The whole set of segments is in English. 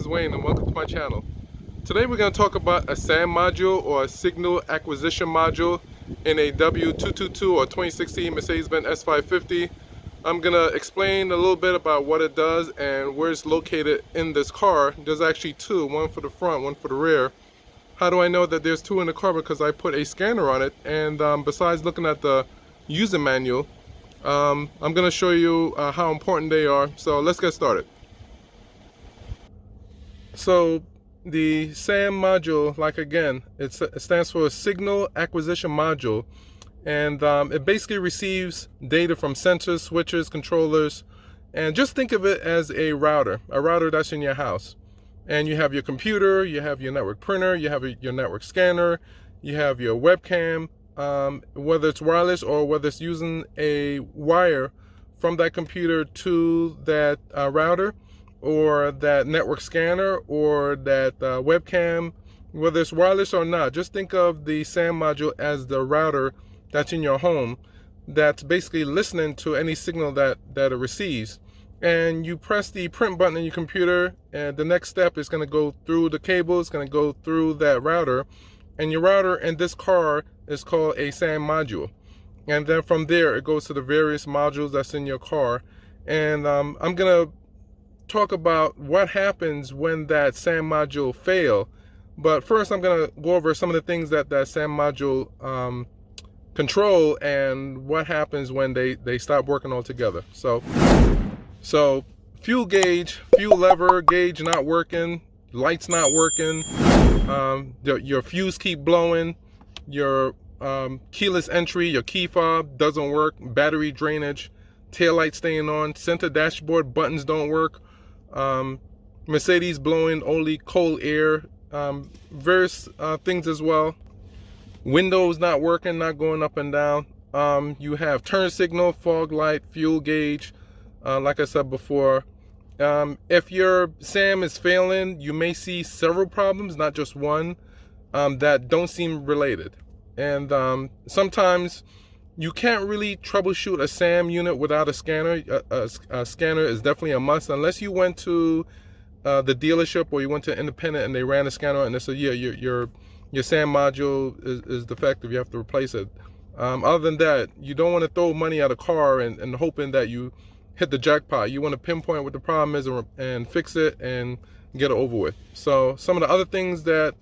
is Wayne and welcome to my channel. Today we're going to talk about a SAM module or a signal acquisition module in a W222 or 2016 Mercedes Benz S550. I'm going to explain a little bit about what it does and where it's located in this car. There's actually two, one for the front, one for the rear. How do I know that there's two in the car? Because I put a scanner on it, and besides looking at the user manual, I'm going to show you how important they are. So let's get started. So the SAM module, like again, it stands for Signal Acquisition Module, and it basically receives data from sensors, switches, controllers, and just think of it as a router that's in your house. And you have your computer, you have your network printer, you have your network scanner, you have your webcam, whether it's wireless or whether it's using a wire from that computer to that router, or that network scanner, or that webcam, whether it's wireless or not. Just think of the SAM module as the router that's in your home that's basically listening to any signal that it receives. And you press the print button in your computer, and the next step is going to go through the cable. It's going to go through that router, and your router in this car is called a SAM module. And then from there it goes to the various modules that's in your car. And I'm going to talk about what happens when that SAM module fail. But first I'm going to go over some of the things that SAM module control, and what happens when they stop working altogether. So fuel gauge, fuel lever gauge not working, lights not working, your fuse keep blowing, your keyless entry, your key fob doesn't work, battery drainage, taillight staying on, center dashboard buttons don't work, Mercedes blowing only cold air, various things as well. Windows not working, not going up and down. You have turn signal, fog light, fuel gauge. Like I said before, if your SAM is failing, you may see several problems, not just one, that don't seem related. And sometimes you can't really troubleshoot a SAM unit without a scanner. A scanner is definitely a must, unless you went to the dealership or you went to independent and they ran a scanner and they said, yeah, your SAM module is defective, you have to replace it. Other than that, you don't want to throw money at a car and hoping that you hit the jackpot. You want to pinpoint what the problem is and fix it and get it over with. So some of the other things that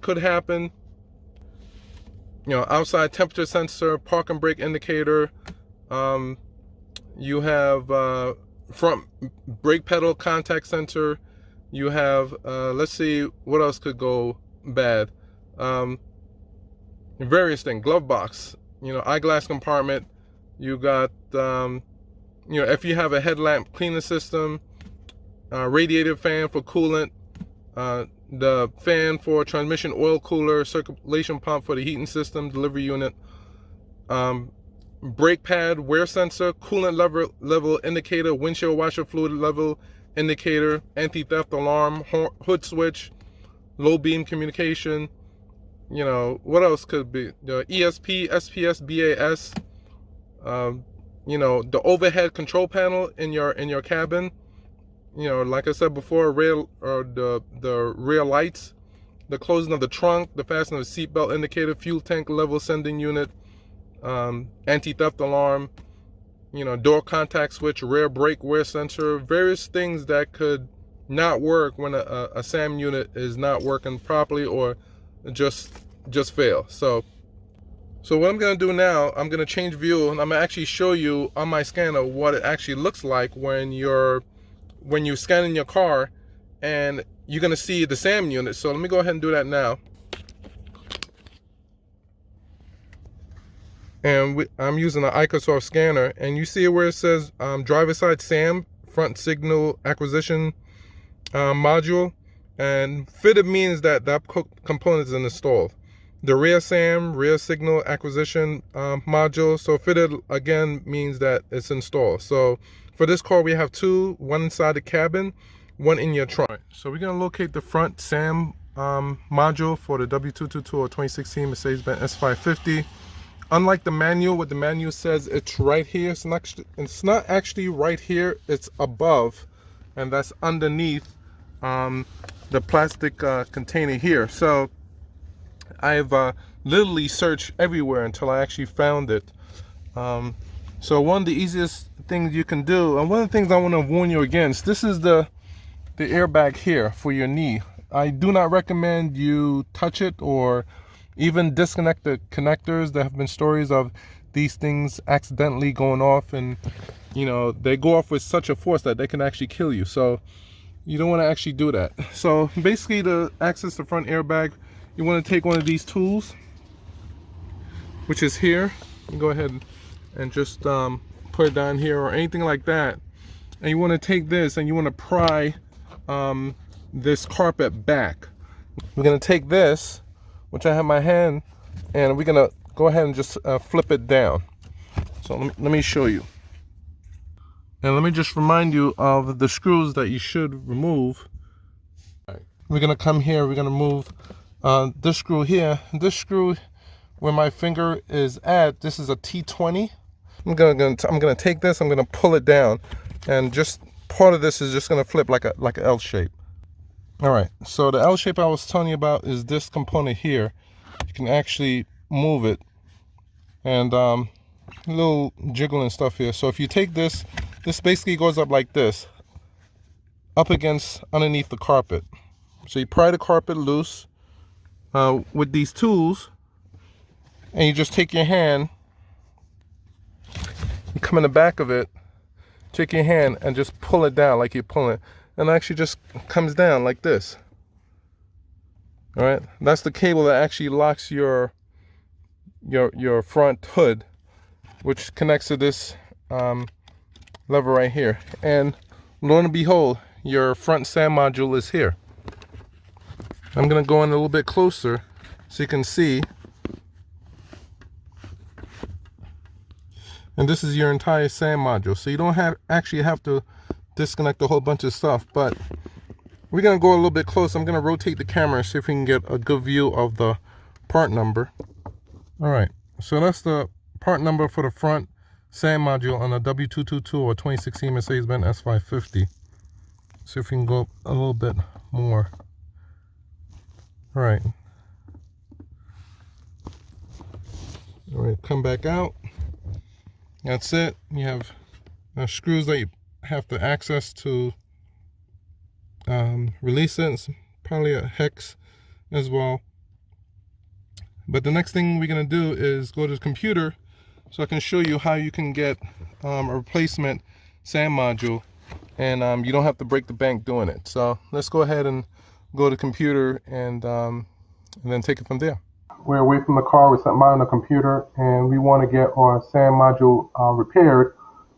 could happen, outside temperature sensor, park and brake indicator, you have front brake pedal contact sensor, you have let's see what else could go bad, various things, glove box, eyeglass compartment, you got if you have a headlamp cleaning system, radiator fan for coolant, the fan for transmission oil cooler, circulation pump for the heating system, delivery unit, brake pad, wear sensor, coolant level indicator, windshield washer fluid level indicator, anti-theft alarm, hood switch, low beam communication. What else could be? The ESP, SPS, BAS, the overhead control panel in your cabin, like I said before, the rear lights, the closing of the trunk, the fastening of the seatbelt indicator, fuel tank level sending unit, anti-theft alarm, door contact switch, rear brake wear sensor, various things that could not work when a SAM unit is not working properly or just fail. So what I'm going to do now, I'm going to change view, and I'm going to actually show you on my scanner what it actually looks like when you're scanning your car, and you're going to see the SAM unit. So let me go ahead and do that now. And I'm using an Microsoft scanner, and you see where it says driver side SAM, front signal acquisition module, and fitted means that component is installed. The rear SAM, rear signal acquisition module, so fitted again means that it's installed. So for this car we have two, one inside the cabin, one in your trunk. So we're going to locate the front SAM module for the W222 or 2016 Mercedes Benz S550. Unlike the manual, what the manual says, it's right here. It's not actually right here, it's above, and that's underneath the plastic container here. So I've literally searched everywhere until I actually found it. So one of the easiest things you can do, and one of the things I want to warn you against, this is the airbag here for your knee. I do not recommend you touch it or even disconnect the connectors. There have been stories of these things accidentally going off, and you know, they go off with such a force that they can actually kill you. So you don't want to actually do that. So basically, to access the front airbag, you want to take one of these tools, which is here. You go ahead and just put it down here or anything like that, and you want to take this and you want to pry this carpet back. We're going to take this, which I have in my hand, and we're going to go ahead and just flip it down. So let me show you. And let me just remind you of the screws that you should remove. We're going to come here, we're going to move this screw here. This screw where my finger is at, this is a T20. I'm gonna take this, I'm gonna pull it down, and just part of this is just gonna flip like an L shape. All right, so the L shape I was telling you about is this component here. You can actually move it, and a little jiggle and stuff here. So if you take this, this basically goes up like this, up against underneath the carpet. So you pry the carpet loose with these tools, and you just take your hand, you come in the back of it, take your hand and just pull it down like you're pulling it, and it actually just comes down like this. All right, that's the cable that actually locks your front hood, which connects to this lever right here, and lo and behold, your front SAM module is here. I'm gonna go in a little bit closer so you can see. And this is your entire SAM module, so you don't actually have to disconnect a whole bunch of stuff. But we're gonna go a little bit closer. I'm gonna rotate the camera and see if we can get a good view of the part number. All right, so that's the part number for the front SAM module on a W222 or 2016 Mercedes Benz S550. See if we can go up a little bit more. All right, come back out. That's it. You have screws that you have to access to release it. It's probably a hex as well. But the next thing we're going to do is go to the computer so I can show you how you can get a replacement SAM module, and you don't have to break the bank doing it. So let's go ahead and go to the computer and then take it from there. We're away from the car, we're sitting by on the computer, and we want to get our SAM module repaired.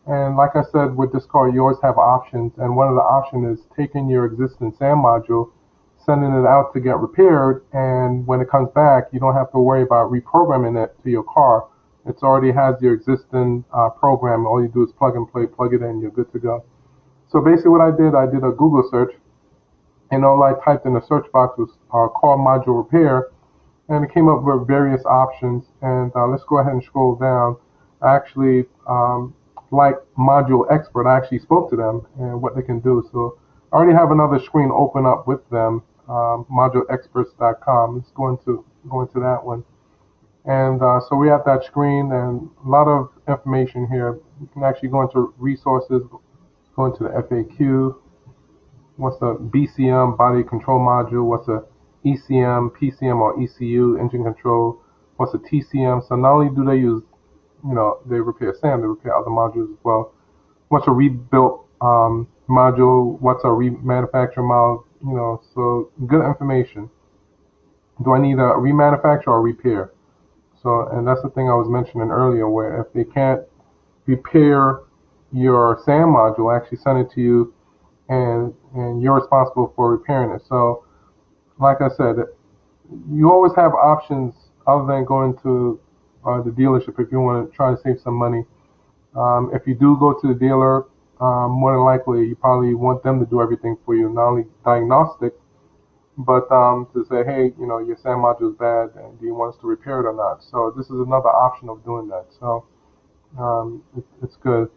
And like I said, with this car, you always have options, and one of the options is taking your existing SAM module, sending it out to get repaired, and when it comes back, you don't have to worry about reprogramming it to your car. It already has your existing program. All you do is plug and play, plug it in, you're good to go. So basically what I did a Google search, and all I typed in the search box was car module repair, and it came up with various options. And let's go ahead and scroll down. I actually, like Module Expert, I actually spoke to them and what they can do. So I already have another screen open up with them, moduleexperts.com. Let's go into that one. And so we have that screen and a lot of information here. You can actually go into resources, go into the FAQ. What's the BCM, body control module? What's a ECM, PCM, or ECU, engine control? What's a TCM? So not only do they use, they repair SAM, they repair other modules as well. What's a rebuilt module? What's a remanufactured module? So good information. Do I need a remanufacture or repair? So, and that's the thing I was mentioning earlier, where if they can't repair your SAM module, actually send it to you, and you're responsible for repairing it. So, like I said, you always have options other than going to the dealership if you want to try to save some money. If you do go to the dealer, more than likely you probably want them to do everything for you, not only diagnostic, but to say, hey, your SAM module is bad, and do you want us to repair it or not? So this is another option of doing that. So it's good.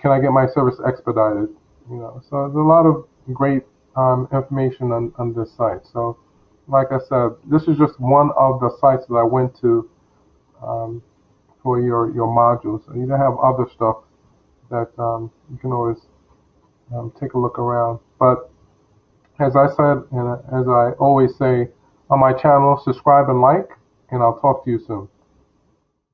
Can I get my service expedited? So there's a lot of great information on this site. So, like I said, this is just one of the sites that I went to um, for your modules. And you have other stuff that you can always take a look around. But as I said, and as I always say on my channel, subscribe and like, and I'll talk to you soon.